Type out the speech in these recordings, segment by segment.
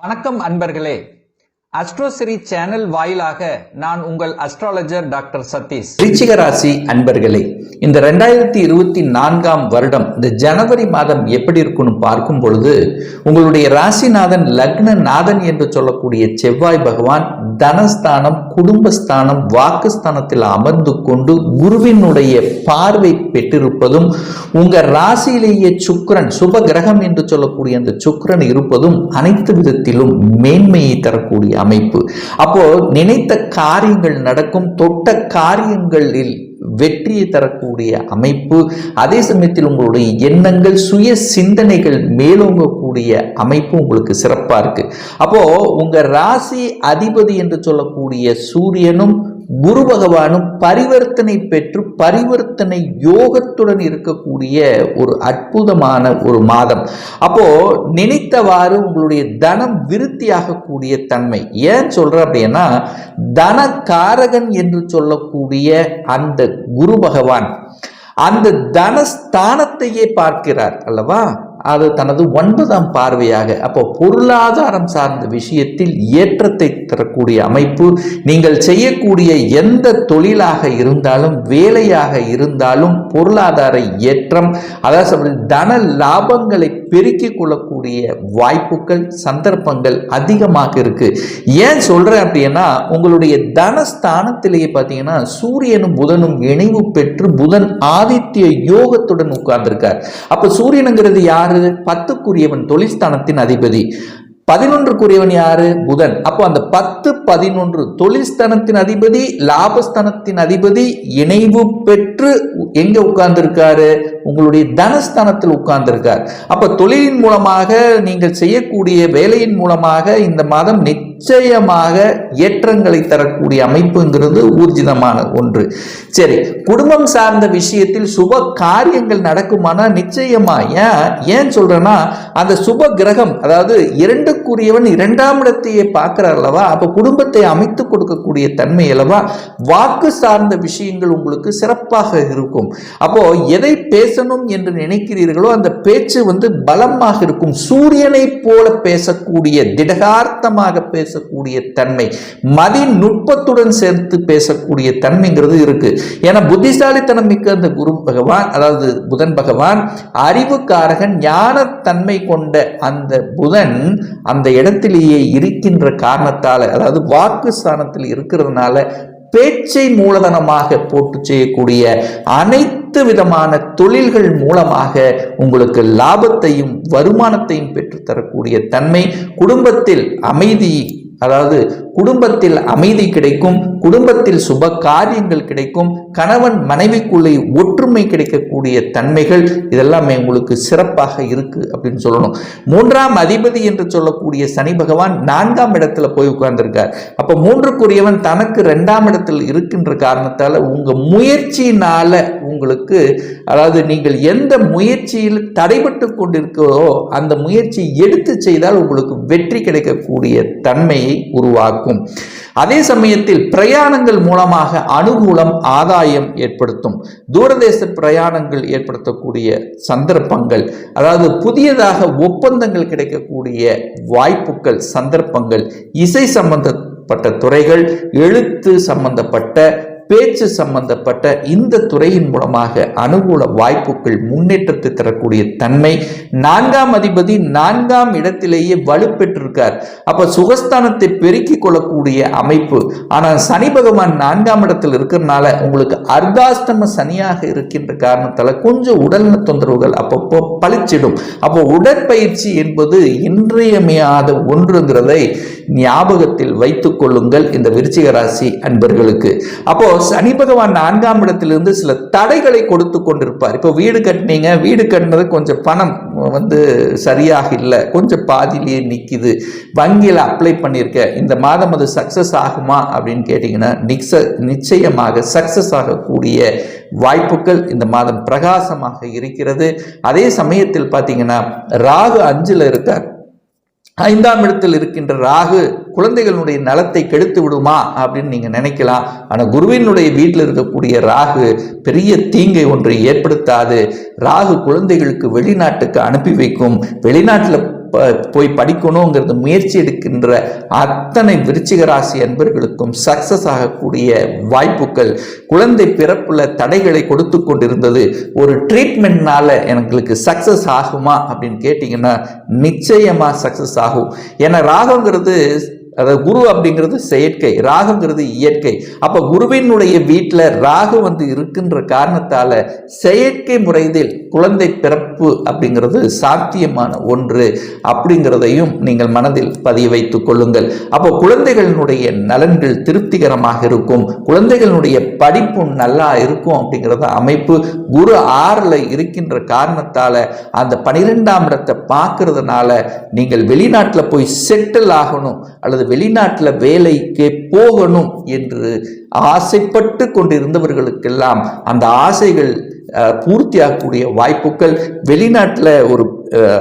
வணக்கம் அன்பர்களே. அஸ்ட்ரோசிரி சேனல் வாயிலாக நான் உங்கள் அஸ்ட்ராலஜர் டாக்டர் சதீஷ். விருச்சிக ராசி அன்பர்களே, இந்த 2024ஆம் வருடம் இந்த ஜனவரி மாதம் எப்படி இருக்குன்னு பார்க்கும் பொழுது உங்களுடைய ராசிநாதன் லக்னநாதன் என்று சொல்லக்கூடிய செவ்வாய் பகவான் தனஸ்தானம், குடும்பஸ்தானம், வாக்குஸ்தானத்தில் அமர்ந்து கொண்டு குருவினுடைய பார்வை பெற்றிருப்பதும் உங்க ராசியிலேயே சுக்கிரன் சுப கிரகம் என்று சொல்லக்கூடிய அந்த சுக்கிரன் இருப்பதும் அனைத்து விதத்திலும் மேன்மையை தரக்கூடிய அமைப்பு. அப்போ நினைத்த காரியங்கள் நடக்கும், தொட்ட காரியங்களில் வெற்றியை தரக்கூடிய அமைப்பு. அதே சமயத்தில் உங்களுடைய எண்ணங்கள், சுய சிந்தனைகள் மேலோங்கக்கூடிய அமைப்பு உங்களுக்கு சிறப்பா இருக்கு. அப்போ உங்க ராசி அதிபதி என்று சொல்லக்கூடிய சூரியனும் குரு பகவானும் பரிவர்த்தனை பெற்று பரிவர்த்தனை யோகத்துடன் இருக்கக்கூடிய ஒரு அற்புதமான ஒரு மாதம். அப்போ நினைத்தவாறு உங்களுடைய தனம் விருத்தியாகக்கூடிய தன்மை. ஏன் சொல்ற அப்படின்னா, தனகாரகன் என்று சொல்லக்கூடிய அந்த குரு பகவான் அந்த தனஸ்தானத்தையே பார்க்கிறார் அல்லவா, அது தனது 9ஆம் பார்வையாக. அப்போ பொருளாதாரம் சார்ந்த விஷயத்தில் ஏற்றத்தை தரக்கூடிய அமைப்பு. நீங்கள் செய்யக்கூடிய எந்த தொழிலாக இருந்தாலும், வேலையாக இருந்தாலும் பொருளாதார ஏற்றம், அதாவது தன லாபங்களை பெருக்கிக் கொள்ளக்கூடிய வாய்ப்புகள், சந்தர்ப்பங்கள் அதிகமாக இருக்கு. ஏன் சொல்றேன் அப்படின்னா, உங்களுடைய தனஸ்தானத்திலேயே பார்த்தீங்கன்னா சூரியனும் புதனும் இணைவு பெற்று புதன் ஆதித்ய யோகத்துடன் உட்கார்ந்திருக்கார். அப்ப சூரியனுங்கிறது யாரு? 10க்குரியவன், தொழில்ஸ்தானத்தின் அதிபதி. 11க்குரியவன் யாரு? புதன். அப்போ அந்த 10, 11 தொழில்ஸ்தானத்தின் அதிபதி, லாபஸ்தானத்தின் அதிபதி இணைவு பெற்று எங்க உட்கார்ந்திருக்காரு? உங்களுடைய தனஸ்தானத்தில் உட்கார்ந்திருக்கார். அப்ப தொழிலின் மூலமாக, நீங்கள் செய்யக்கூடிய வேலையின் மூலமாக இந்த மாதம் நிச்சயமாக ஏற்றங்களை தரக்கூடிய அமைப்புங்கிறது ஊர்ஜிதமான ஒன்று. சரி, குடும்பம் சார்ந்த விஷயத்தில் சுப காரியங்கள் நடக்குமானா நிச்சயமா. ஏன் சொல்றேன்னா, அந்த சுப கிரகம், அதாவது 2க்குரியவன் 2ஆம் இடத்தையே பார்க்கிறார் அல்லவா, அப்ப குடும்பத்தை அமைத்து கொடுக்கக்கூடிய தன்மை அல்லவா. வாக்கு சார்ந்த விஷயங்கள் உங்களுக்கு சிறப்பாக இருக்கும். அப்போ எதை பேசணும் என்று நினைக்கிறீர்களோ அந்த பேச்சு பலமாக இருக்கும். சூரியனை போல பேசக்கூடிய, திடகார்த்தமாக பேசக்கூடிய தன்மை, மதி நுட்பத்துடன் சேர்த்து பேசக்கூடிய தன்மைங்கிறது இருக்கு. ஏன்னா புத்திசாலித்தனம் மிக்க அந்த குரு பகவான், அதாவது புதன் பகவான் அறிவுக்காரகன், ஞானத்தன்மை கொண்ட அந்த புதன் அந்த இடத்திலேயே இருக்கின்ற காரணத்தால, அதாவது வாக்கு ஸ்தானத்தில் இருக்கிறதுனால பேச்சை மூலதனமாக போட்டு செய்யக்கூடிய அனைத்து விதமான தொழில்கள் மூலமாக உங்களுக்கு லாபத்தையும் வருமானத்தையும் பெற்றுத்தரக்கூடிய தன்மை. குடும்பத்தில் அமைதி, அதாவது குடும்பத்தில் அமைதி கிடைக்கும், குடும்பத்தில் சுப காரியங்கள் கிடைக்கும், கணவன் மனைவிக்குள்ளே ஒற்றுமை கிடைக்கக்கூடிய தன்மைகள் இதெல்லாமே உங்களுக்கு சிறப்பாக இருக்கு அப்படின்னு சொல்லணும். 3ஆம் அதிபதி என்று சொல்லக்கூடிய சனி பகவான் 4ஆம் இடத்துல போய் உட்கார்ந்திருக்கார். அப்ப 3க்குரியவன் தனக்கு 2ஆம் இடத்தில் இருக்கின்ற காரணத்தால உங்க முயற்சியினால உங்களுக்கு, அதாவது நீங்கள் எந்த முயற்சியில் தடைபட்டு கொண்டிருக்கிறோ அந்த முயற்சி எடுத்து செய்தால் உங்களுக்கு வெற்றி கிடைக்கக்கூடிய தன்மையை உருவாக்கும். அதே சமயத்தில் பிரயாணங்கள் மூலமாக அனுகூலம், ஆதாயம் ஏற்படுத்தும். தூரதேச பிரயாணங்கள் ஏற்படுத்தக்கூடிய சந்தர்ப்பங்கள், அதாவது புதியதாக ஒப்பந்தங்கள் கிடைக்கக்கூடிய வாய்ப்புகள், சந்தர்ப்பங்கள், இசை சம்பந்தப்பட்ட துறைகள், எழுத்து சம்பந்தப்பட்ட, பேச்சு சம்பந்தப்பட்ட இந்த துறையின் மூலமாக அனுகூல வாய்ப்புகள், முன்னேற்றத்தை தரக்கூடிய தன்மை. 4ஆம் அதிபதி 4ஆம் இடத்திலேயே வலுப்பெற்றிருக்கார். அப்ப சுகஸ்தானத்தை பெருக்கிக் கொள்ளக்கூடிய அமைப்பு. ஆனால் சனி பகவான் 4ஆம் இடத்தில் இருக்கிறதுனால உங்களுக்கு அர்த்தாஷ்டம சனியாக இருக்கின்ற காரணத்தால கொஞ்சம் உடல்நல தொந்தரவுகள் அப்பப்போ பளிச்சிடும். அப்போ உடற்பயிற்சி என்பது இன்றியமையாத ஒன்றுங்கிறதை ஞாபகத்தில் வைத்துக் கொள்ளுங்கள் இந்த விருச்சிக ராசி அன்பர்களுக்கு. அப்போ சனி பகவான் 4ஆம் இடத்திலிருந்து சில தடைகளை கொடுத்து கொண்டிருப்பார். இப்போ வீடு கட்டினீங்க, வீடு கட்டினது கொஞ்சம் பணம் சரியாக இல்லை, கொஞ்சம் பாதியிலேயே நிற்கிது, வங்கியில் அப்ளை பண்ணியிருக்க, இந்த மாதம் அது சக்சஸ் ஆகுமா அப்படின்னு கேட்டீங்கன்னா நிச்சயமாக சக்சஸ் ஆகக்கூடிய வாய்ப்புகள் இந்த மாதம் பிரகாசமாக இருக்கிறது. அதே சமயத்தில் பார்த்தீங்கன்னா ராகு 5ல் இருக்கார். 5ஆம் இடத்தில் இருக்கின்ற ராகு குழந்தைகளுடைய நலத்தை கெடுத்து விடுமா அப்படின்னு நீங்க நினைக்கலாம். ஆனா குருவினுடைய வீட்டில் இருக்கக்கூடிய ராகு பெரிய தீங்கை ஒன்றை ஏற்படுத்தாது. ராகு குழந்தைகளுக்கு வெளிநாட்டுக்கு அனுப்பி வைக்கும். வெளிநாட்டில் போய் படிக்கணுங்கிறது முயற்சி எடுக்கின்ற அத்தனை விருச்சிக ராசி அன்பர்களுக்கும் சக்சஸ் ஆகக்கூடிய வாய்ப்புகள். குழந்தை பிறப்புல தடைகளை கொடுத்து கொண்டிருந்தது, ஒரு ட்ரீட்மெண்ட்னால எனக்கு சக்சஸ் ஆகுமா அப்படின்னு கேட்டீங்கன்னா நிச்சயமா சக்சஸ் ஆகும். ஏன்னா ராகுங்கிறது, அதாவது குரு அப்படிங்கிறது செயற்கை, ராகுங்கிறது இயற்கை. அப்ப குருவினுடைய வீட்டில் ராகு இருக்கின்ற காரணத்தால செயற்கை முறையில் குழந்தை பிறப்பு அப்படிங்கிறது சாத்தியமான ஒன்று அப்படிங்கிறதையும் நீங்கள் மனதில் பதிய வைத்துக் கொள்ளுங்கள். அப்போ குழந்தைகளினுடைய நலன்கள் திருப்திகரமாக இருக்கும், குழந்தைகளுடைய படிப்பு நல்லா இருக்கும் அப்படிங்கிறத அமைப்பு. குரு 6ல் இருக்கின்ற காரணத்தால அந்த 12ஆம் இடத்தை பார்க்கறதுனால நீங்கள் வெளிநாட்டில் போய் செட்டில் ஆகணும் அல்லது வெளிநாட்டில் வேலைக்கு போகணும் என்று ஆசைப்பட்டு கொண்டிருந்தவர்களுக்கெல்லாம் அந்த ஆசைகள் பூர்த்தியாகக்கூடிய வாய்ப்புகள். வெளிநாட்டில்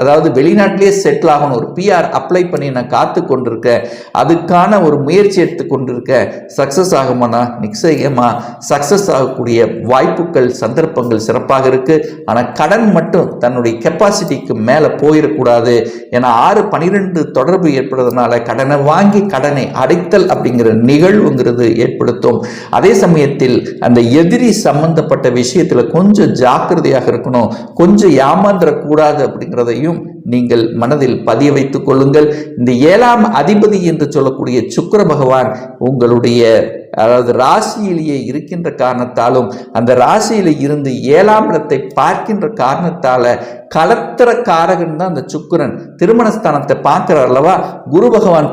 அதாவது வெளிநாட்டிலேயே செட்டில் ஆகணும், ஒரு PR அப்ளை பண்ணி நான் காத்து கொண்டிருக்கேன், அதுக்கான ஒரு முயற்சி எடுத்து கொண்டிருக்கேன், சக்சஸ் ஆகுமானா நிச்சயமா சக்சஸ் ஆகக்கூடிய வாய்ப்புகள் சந்தர்ப்பங்கள் சிறப்பாக இருக்கு. ஆனால் கடன் மட்டும் தன்னுடைய கெப்பாசிட்டிக்கு மேலே போயிடக்கூடாது. ஏன்னா 6-12 தொடர்பு ஏற்படுறதுனால கடனை வாங்கி கடனை அடைத்தல் அப்படிங்கிற நிகழ்வுங்கிறது ஏற்படுத்தும். அதே சமயத்தில் அந்த எதிரி சம்பந்தப்பட்ட விஷயத்துல கொஞ்சம் ஜாக்கிரதையாக இருக்கணும், கொஞ்சம் ஏமாந்துடக்கூடாது அப்படிங்கிறதையும் நீங்கள் மனதில் பதிய வைத்துக் கொள்ளுங்கள். இந்த 7ஆம் அதிபதி என்று சொல்லக்கூடிய சுக்கிர பகவான் உங்களுடைய அதாவது ராசியிலேயே இருக்கின்ற காரணத்தாலும் அந்த ராசியில இருந்து 7ஆம் இடத்தை பார்க்கின்ற காரணத்தால கலத்திர காரகன் தான் அந்த சுக்கிரன். திருமணஸ்தானத்தை பார்க்கிறார் அல்லவா, குரு பகவான்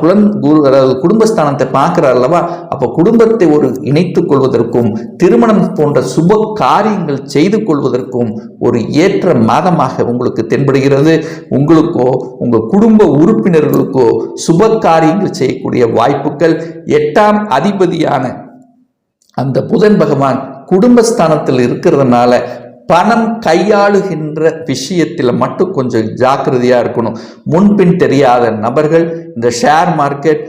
அதாவது குடும்பஸ்தானத்தை பார்க்கிறார் அல்லவா. அப்போ குடும்பத்தை ஒரு இணைத்துக் கொள்வதற்கும் திருமணம் போன்ற சுப காரியங்கள் செய்து கொள்வதற்கும் ஒரு ஏற்ற மாதமாக உங்களுக்கு தென்படுகிறது. உங்களுக்கோ உங்க குடும்ப உறுப்பினர்களுக்கோ சுப காரியங்கள் செய்யக்கூடிய வாய்ப்புகள். 8ஆம் அதிபதியான அந்த புதன் பகவான் குடும்பஸ்தானத்தில் இருக்கிறதுனால பணம் கையாளுகின்ற விஷயத்தில் மட்டும் கொஞ்சம் ஜாக்கிரதையா இருக்கணும். முன்பின் தெரியாத நபர்கள், இந்த ஷேர் மார்க்கெட்,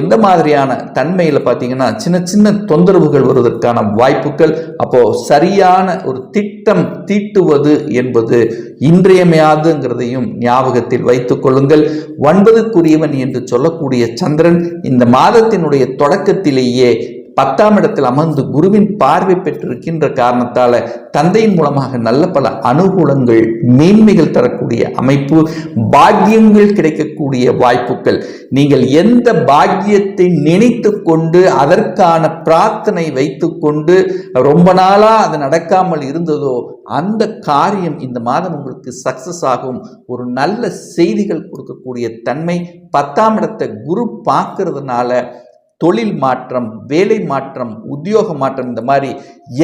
இந்த மாதிரியான தன்மையில் பார்த்தீங்கன்னா சின்ன சின்ன தொந்தரவுகள் வருவதற்கான வாய்ப்புகள். அப்போ சரியான ஒரு திட்டம் தீட்டுவது என்பது இன்றியமையாதுங்கிறதையும் ஞாபகத்தில் வைத்துக் கொள்ளுங்கள். 9க்குரியவன் என்று சொல்லக்கூடிய சந்திரன் இந்த மாதத்தினுடைய தொடக்கத்திலேயே 10ஆம் இடத்தில் அமர்ந்து குருவின் பார்வை பெற்றிருக்கின்ற காரணத்தால தந்தையின் மூலமாக நல்ல பல அனுகூலங்கள் மேன்மைகள் தரக்கூடிய அமைப்பு, பாக்கியங்கள் கிடைக்கக்கூடிய வாய்ப்புகள். நீங்கள் எந்த பாக்கியத்தை நினைத்து கொண்டு அதற்கான பிரார்த்தனை வைத்து கொண்டு ரொம்ப நாளா அது நடக்காமல் இருந்ததோ அந்த காரியம் இந்த மாதம் உங்களுக்கு சக்சஸ் ஆகும். ஒரு நல்ல செய்திகள் கொடுக்கக்கூடிய தன்மை. 10ஆம் இடத்தை குரு பார்க்கறதுனால தொழில் மாற்றம், வேலை மாற்றம், உத்தியோக மாற்றம், இந்த மாதிரி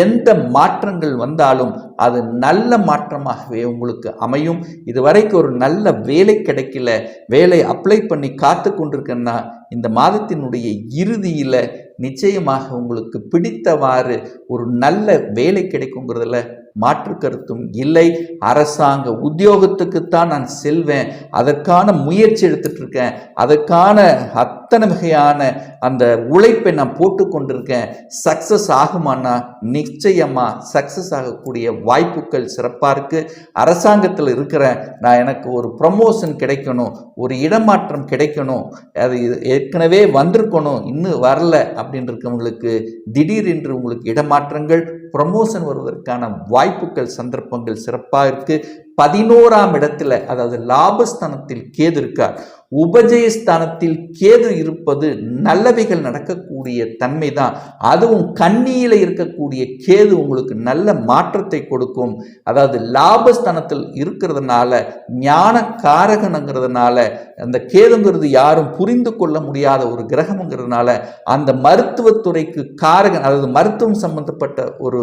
எந்த மாற்றங்கள் வந்தாலும் அது நல்ல மாற்றமாகவே உங்களுக்கு அமையும். இதுவரைக்கும் ஒரு நல்ல வேலை கிடைக்கல, வேலை அப்ளை பண்ணி காத்து கொண்டிருக்கேன்னா இந்த மாதத்தினுடைய இறுதியில் நிச்சயமாக உங்களுக்கு பிடித்தவாறு ஒரு நல்ல வேலை கிடைக்குங்கிறதுல மாற்று கருத்தும் இல்லை. அரசாங்க உத்தியோகத்துக்குத்தான் நான் செல்வேன், அதற்கான முயற்சி எடுத்துட்டு இருக்கேன், அதற்கான அத்தனை வகையான அந்த உழைப்பை நான் போட்டு கொண்டிருக்கேன், சக்சஸ் ஆகுமானா நிச்சயமா சக்சஸ் ஆகக்கூடிய வாய்ப்புகள் சிறப்பாக இருக்கு. அரசாங்கத்தில் இருக்கிறேன், நான் எனக்கு ஒரு ப்ரமோஷன் கிடைக்கணும், ஒரு இடமாற்றம் கிடைக்கணும், அது ஏற்கனவே வந்திருக்கணும் இன்னும் வரல அப்படின்னு இருக்கவங்களுக்கு திடீரென்று உங்களுக்கு இடமாற்றங்கள், ப்ரமோஷன் வருவதற்கான வாய்ப்புகள் சந்தர்ப்பங்கள் சிறப்பாக இருக்கு. 11ஆம் இடத்துல அதாவது லாபஸ்தானத்தில் கேது இருக்கார். உபஜயஸ்தானத்தில் கேது இருப்பது நல்லவைகள் நடக்கக்கூடிய தன்மை தான். அதுவும் கன்னியில இருக்கக்கூடிய கேது உங்களுக்கு நல்ல மாற்றத்தை கொடுக்கும். அதாவது லாபஸ்தானத்தில் இருக்கிறதுனால ஞான காரகனுங்கிறதுனால அந்த கேதுங்கிறது யாரும் புரிந்து கொள்ள முடியாத ஒரு கிரகம்ங்கிறதுனால அந்த மருத்துவத்துறைக்கு காரகன், அதாவது மருத்துவம் சம்பந்தப்பட்ட ஒரு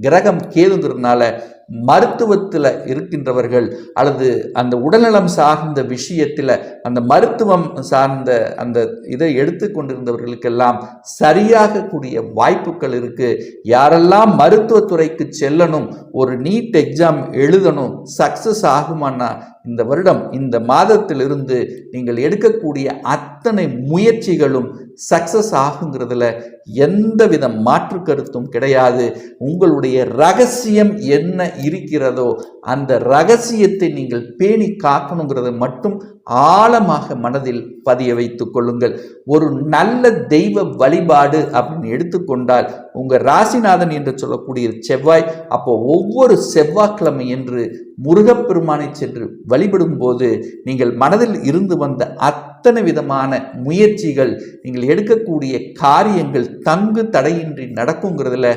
கிரகம் கேதுங்கிறதுனால மருத்துவத்தில் இருக்கின்றவர்கள் அல்லது அந்த உடல்நலம் சார்ந்த விஷயத்தில் அந்த மருத்துவம் சார்ந்த அந்த இதை எடுத்துக்கொண்டிருந்தவர்களுக்கெல்லாம் சரியாக கூடிய வாய்ப்புகள் இருக்கு. யாரெல்லாம் மருத்துவத்துறைக்கு செல்லணும், ஒரு நீட் எக்ஸாம் எழுதணும், சக்சஸ் ஆகுமானா இந்த வருடம் இந்த மாதத்திலிருந்து நீங்கள் எடுக்கக்கூடிய அத்தனை முயற்சிகளும் சக்சஸ் ஆகுங்கிறதுல எந்தவித மாற்று கருத்தும் கிடையாது. உங்களுடைய ரகசியம் என்ன இருக்கிறதோ அந்த ரகசியத்தை நீங்கள் பேணி காக்கணுங்கிறத மட்டும் ஆழமாக மனதில் பதிய வைத்துக் கொள்ளுங்கள். ஒரு நல்ல தெய்வ வழிபாடு அப்படின்னு எடுத்துக்கொண்டால் உங்கள் ராசிநாதன் என்று சொல்லக்கூடிய செவ்வாய், அப்போ ஒவ்வொரு செவ்வாய்க்கிழமை என்று முருகப்பெருமானை சென்று வழிபடும் போது நீங்கள் மனதில் இருந்து வந்த அத்தனை விதமான முயற்சிகள், நீங்கள் எடுக்கக்கூடிய காரியங்கள் தங்கு தடையின்றி நடக்குங்கிறதுல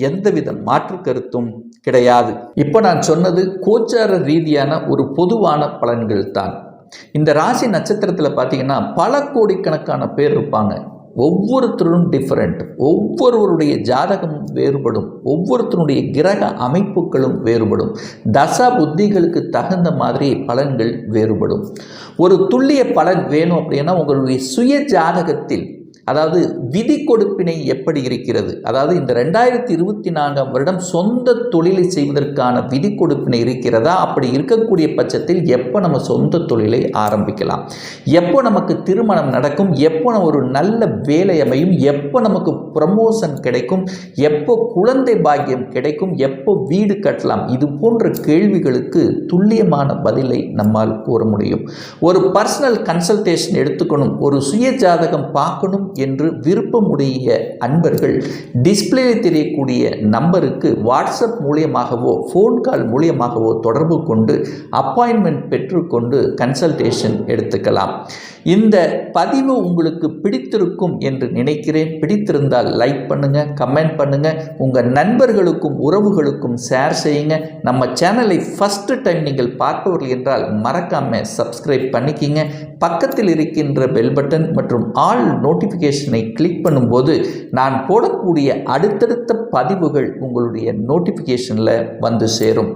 எந்தவித மாற்று கருத்தும் கிடையாது. இப்போ நான் சொன்னது கோச்சார ரீதியான ஒரு பொதுவான பலன்கள் தான். இந்த ராசி நட்சத்திரத்தில் பார்த்தீங்கன்னா பல கோடிக்கணக்கான பேர் இருப்பாங்க. ஒவ்வொருத்தரும் டிஃப்ரெண்ட், ஒவ்வொருவருடைய ஜாதகமும் வேறுபடும், ஒவ்வொருத்தருடைய கிரக அமைப்புகளும் வேறுபடும், தசா புத்திகளுக்கு தகுந்த மாதிரி பலன்கள் வேறுபடும். ஒரு துல்லிய பலன் வேணும் அப்படின்னா உங்களுடைய சுய ஜாதகத்தில், அதாவது விதி கொடுப்பினை எப்படி இருக்கிறது, அதாவது இந்த 2024ஆம் வருடம் சொந்த தொழிலை செய்வதற்கான விதி கொடுப்பினை இருக்கிறதா, அப்படி இருக்கக்கூடிய பட்சத்தில் எப்போ நம்ம சொந்த தொழிலை ஆரம்பிக்கலாம், எப்போ நமக்கு திருமணம் நடக்கும், எப்போ நம்ம ஒரு நல்ல வேலை அமையும், எப்போ நமக்கு ப்ரமோஷன் கிடைக்கும், எப்போ குழந்தை பாக்கியம் கிடைக்கும், எப்போ வீடு கட்டலாம், இது போன்ற கேள்விகளுக்கு துல்லியமான பதிலை நம்மால் கூற முடியும். ஒரு பர்சனல் கன்சல்டேஷன் எடுத்துக்கணும், ஒரு சுய ஜாதகம் பார்க்கணும் என்று விருப்பமுடைய அன்பர்கள் டிஸ்பிளேயில் தெரியக்கூடிய நம்பருக்கு வாட்ஸ்அப் மூலியமாகவோ ஃபோன் கால் மூலியமாகவோ தொடர்பு கொண்டு அப்பாயின்மெண்ட் பெற்றுக்கொண்டு கன்சல்டேஷன் எடுத்துக்கலாம். இந்த பதிவு உங்களுக்கு பிடித்திருக்கும் என்று நினைக்கிறேன். பிடித்திருந்தால் லைக் பண்ணுங்க, கமெண்ட் பண்ணுங்க, உங்கள் நண்பர்களுக்கும் உறவுகளுக்கும் ஷேர் செய்யுங்க. நம்ம சேனலை ஃபர்ஸ்ட் டைம் நீங்கள் பார்ப்பவர்கள் என்றால் மறக்காம சப்ஸ்கிரைப் பண்ணிக்கிங்க. பக்கத்தில் இருக்கின்ற பெல் பட்டன் மற்றும் ஆல் நோட்டிஃபிகேஷனை கிளிக் பண்ணும்போது நான் போடக்கூடிய அடுத்தடுத்த பதிவுகள் உங்களுடைய நோட்டிஃபிகேஷனில் வந்து சேரும்.